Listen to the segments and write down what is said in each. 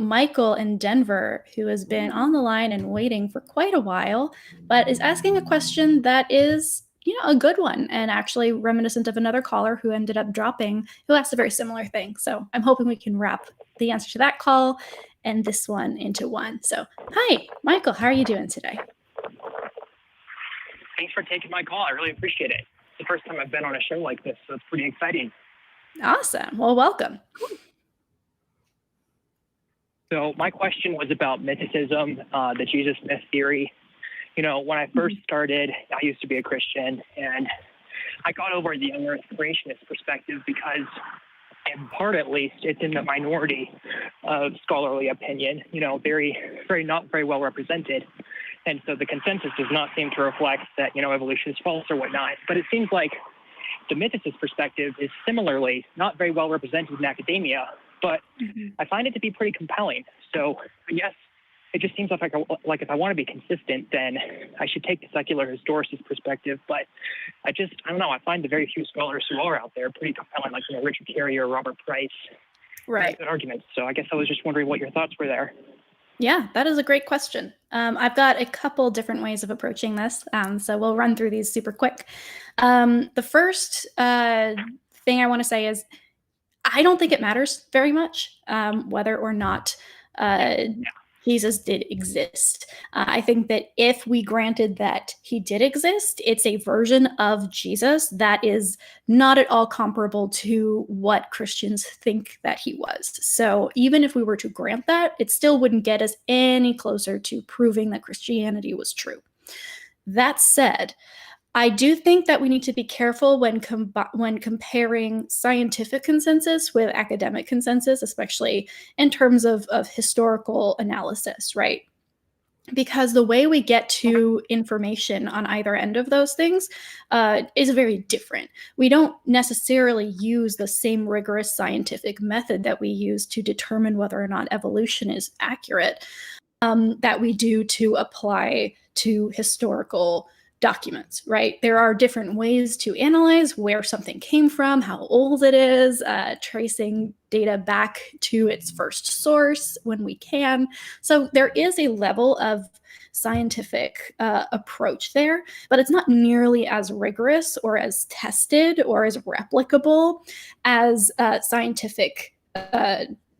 Michael in Denver, who has been on the line and waiting for quite a while, but is asking a question that is, a good one, and actually reminiscent of another caller who ended up dropping, who asked a very similar thing. So I'm hoping we can wrap the answer to that call and this one into one. So, hi, Michael, how are you doing today? Thanks for taking my call. I really appreciate it. It's the first time I've been on a show like this, so it's pretty exciting. Awesome. Well, welcome. So my question was about mythicism, the Jesus myth theory. When I first started, I used to be a Christian, and I got over the young earth creationist perspective because, in part at least, it's in the minority of scholarly opinion, very, very not very well represented. And so the consensus does not seem to reflect that, evolution is false or whatnot. But it seems like the mythicist perspective is similarly not very well represented in academia, but I find it to be pretty compelling. So I guess it just seems like if I want to be consistent, then I should take the secular historicist perspective. But I don't know, I find the very few scholars who are out there pretty compelling, like Richard Carrier, Robert Price. Right. Good arguments. So I guess I was just wondering what your thoughts were there. Yeah, that is a great question. I've got a couple different ways of approaching this, so we'll run through these super quick. The first thing I want to say is I don't think it matters very much whether or not Jesus did exist. I think that if we granted that he did exist, it's a version of Jesus that is not at all comparable to what Christians think that he was. So even if we were to grant that, it still wouldn't get us any closer to proving that Christianity was true. That said, I do think that we need to be careful when comparing scientific consensus with academic consensus, especially in terms of historical analysis, right? Because the way we get to information on either end of those things is very different. We don't necessarily use the same rigorous scientific method that we use to determine whether or not evolution is accurate that we do to apply to historical documents, right? There are different ways to analyze where something came from, how old it is, tracing data back to its first source when we can. So there is a level of scientific approach there, but it's not nearly as rigorous or as tested or as replicable as scientific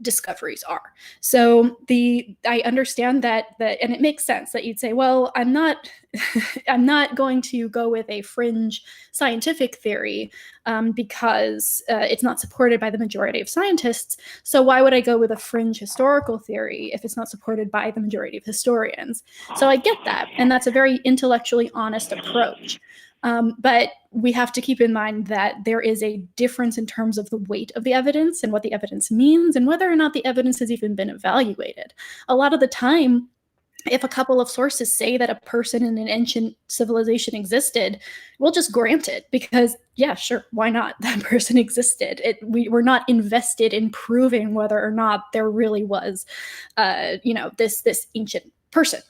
discoveries are. So I understand that and it makes sense that you'd say, well, I'm not going to go with a fringe scientific theory because it's not supported by the majority of scientists. So why would I go with a fringe historical theory if it's not supported by the majority of historians? So I get that, and that's a very intellectually honest approach. But we have to keep in mind that there is a difference in terms of the weight of the evidence and what the evidence means and whether or not the evidence has even been evaluated. A lot of the time, if a couple of sources say that a person in an ancient civilization existed, we'll just grant it because, yeah, sure, why not? That person existed. We're not invested in proving whether or not there really was, this ancient person,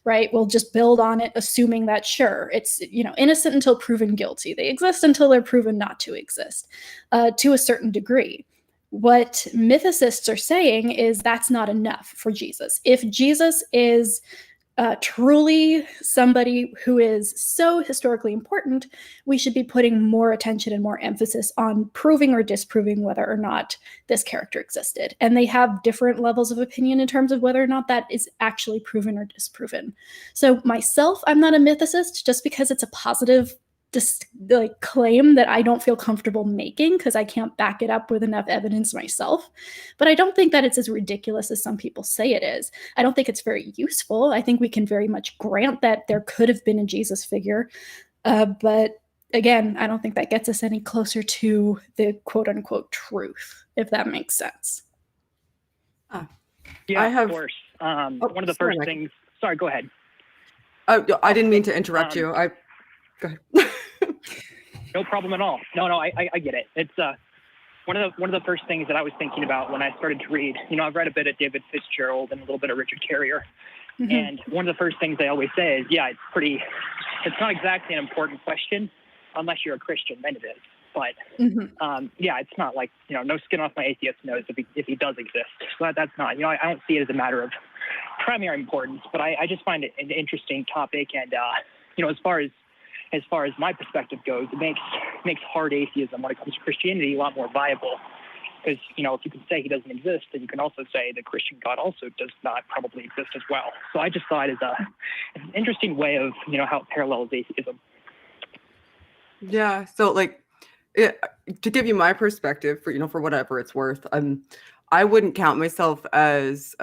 right? We'll just build on it, assuming that, sure, it's, innocent until proven guilty. They exist until they're proven not to exist to a certain degree. What mythicists are saying is that's not enough for Jesus. If Jesus is truly somebody who is so historically important, we should be putting more attention and more emphasis on proving or disproving whether or not this character existed. And they have different levels of opinion in terms of whether or not that is actually proven or disproven. So myself, I'm not a mythicist just because it's a positive claim that I don't feel comfortable making because I can't back it up with enough evidence myself. But I don't think that it's as ridiculous as some people say it is. I don't think it's very useful. I think we can very much grant that there could have been a Jesus figure. But again, I don't think that gets us any closer to the quote unquote truth, if that makes sense. Yeah, of course. One of the first things. Sorry, go ahead. Oh, I didn't mean to interrupt you. Go ahead. No problem at all. No, I get it. It's one of the first things that I was thinking about when I started to read. I've read a bit of David Fitzgerald and a little bit of Richard Carrier. Mm-hmm. And one of the first things they always say is, it's not exactly an important question unless you're a Christian, then it is. But Mhm. yeah, it's not like, no skin off my atheist nose if he does exist. So that's not, I don't see it as a matter of primary importance, but I just find it an interesting topic. And, as far as my perspective goes, it makes hard atheism when it comes to Christianity a lot more viable. Because, if you can say he doesn't exist, then you can also say the Christian God also does not probably exist as well. So I just thought it's an interesting way of, how it parallels atheism. Yeah. So to give you my perspective for whatever it's worth, I wouldn't count myself as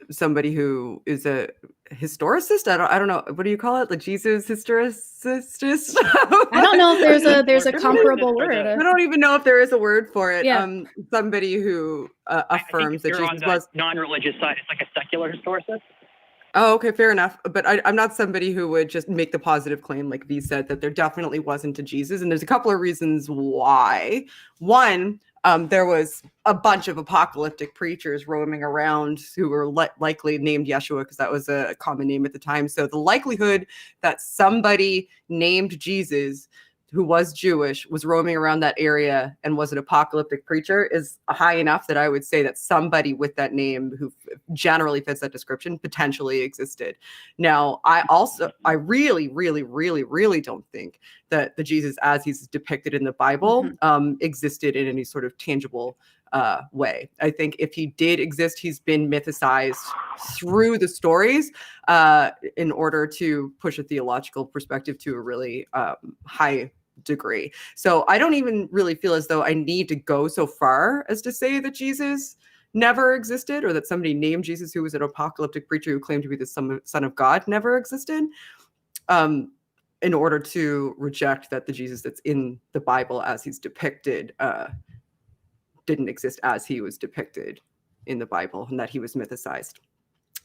somebody who is a historicist. I don't know. What do you call it? Like Jesus historicist? I don't know if there's a comparable word. I don't even know if there is a word for it. Yeah. Somebody who affirms that Jesus was non-religious side. It's like a secular historicist. Oh, okay, fair enough. But I'm not somebody who would just make the positive claim, like V said, that there definitely wasn't a Jesus. And there's a couple of reasons why. One, there was a bunch of apocalyptic preachers roaming around who were likely named Yeshua because that was a common name at the time. So the likelihood that somebody named Jesus who was Jewish was roaming around that area and was an apocalyptic preacher is high enough that I would say that somebody with that name who generally fits that description potentially existed. Now, I really, really, really, really don't think that the Jesus as he's depicted in the Bible existed in any sort of tangible way. I think if he did exist, he's been mythicized through the stories in order to push a theological perspective to a really high degree. So I don't even really feel as though I need to go so far as to say that Jesus never existed or that somebody named Jesus who was an apocalyptic preacher who claimed to be the son of God never existed in order to reject that the Jesus that's in the Bible as he's depicted didn't exist as he was depicted in the Bible and that he was mythicized.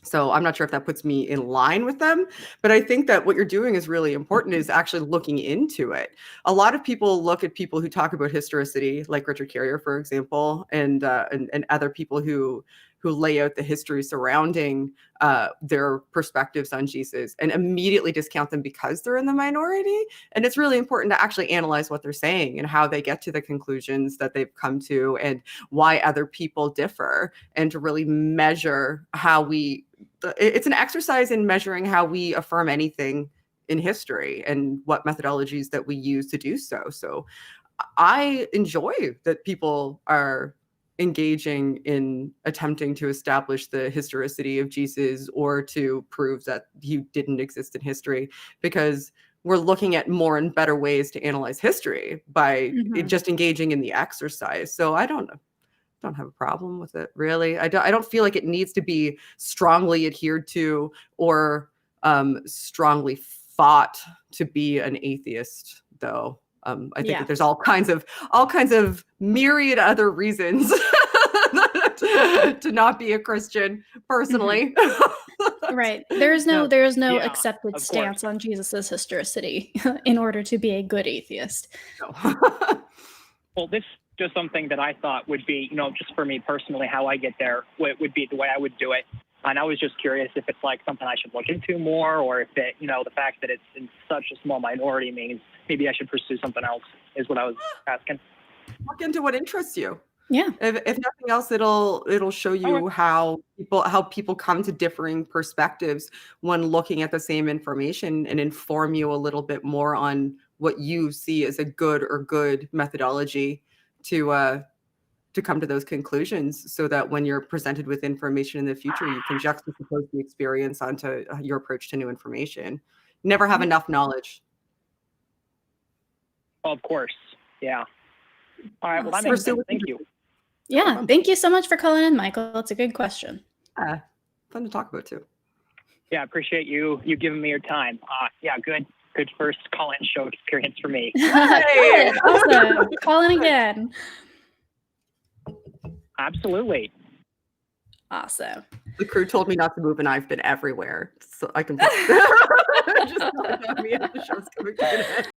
So I'm not sure if that puts me in line with them, but I think that what you're doing is really important is actually looking into it. A lot of people look at people who talk about historicity, like Richard Carrier, for example, and other people who lay out the history surrounding their perspectives on Jesus and immediately discount them because they're in the minority. And it's really important to actually analyze what they're saying and how they get to the conclusions that they've come to and why other people differ, and to really measure how it's an exercise in measuring how we affirm anything in history and what methodologies that we use to do so. So I enjoy that people are engaging in attempting to establish the historicity of Jesus or to prove that he didn't exist in history, because we're looking at more and better ways to analyze history by just engaging in the exercise. So I don't have a problem with it, really. I don't feel like it needs to be strongly adhered to or strongly fought to be an atheist, though. I think that there's all kinds of myriad other reasons to not be a Christian, personally. Right. There is no accepted stance on Jesus's historicity in order to be a good atheist. No. Well, this is just something that I thought would be, just for me personally, how I get there would be the way I would do it. And I was just curious if it's like something I should look into more, or if it, the fact that it's in such a small minority means maybe I should pursue something else, is what I was asking. Look into what interests you. Yeah. If nothing else, it'll show you how people come to differing perspectives when looking at the same information, and inform you a little bit more on what you see as a good methodology to come to those conclusions, so that when you're presented with information in the future, you can juxtapose the experience onto your approach to new information. Never have enough knowledge. Of course. Yeah. All right. Well, that makes sense. Thank you. Yeah. Thank you so much for calling in, Michael. It's a good question. Fun to talk about too. Yeah. I appreciate you giving me your time. Yeah. Good first call-in show experience for me. Hey, awesome. Call in again. Absolutely. Awesome. The crew told me not to move, and I've been everywhere, so I can just me as the show's coming to an end.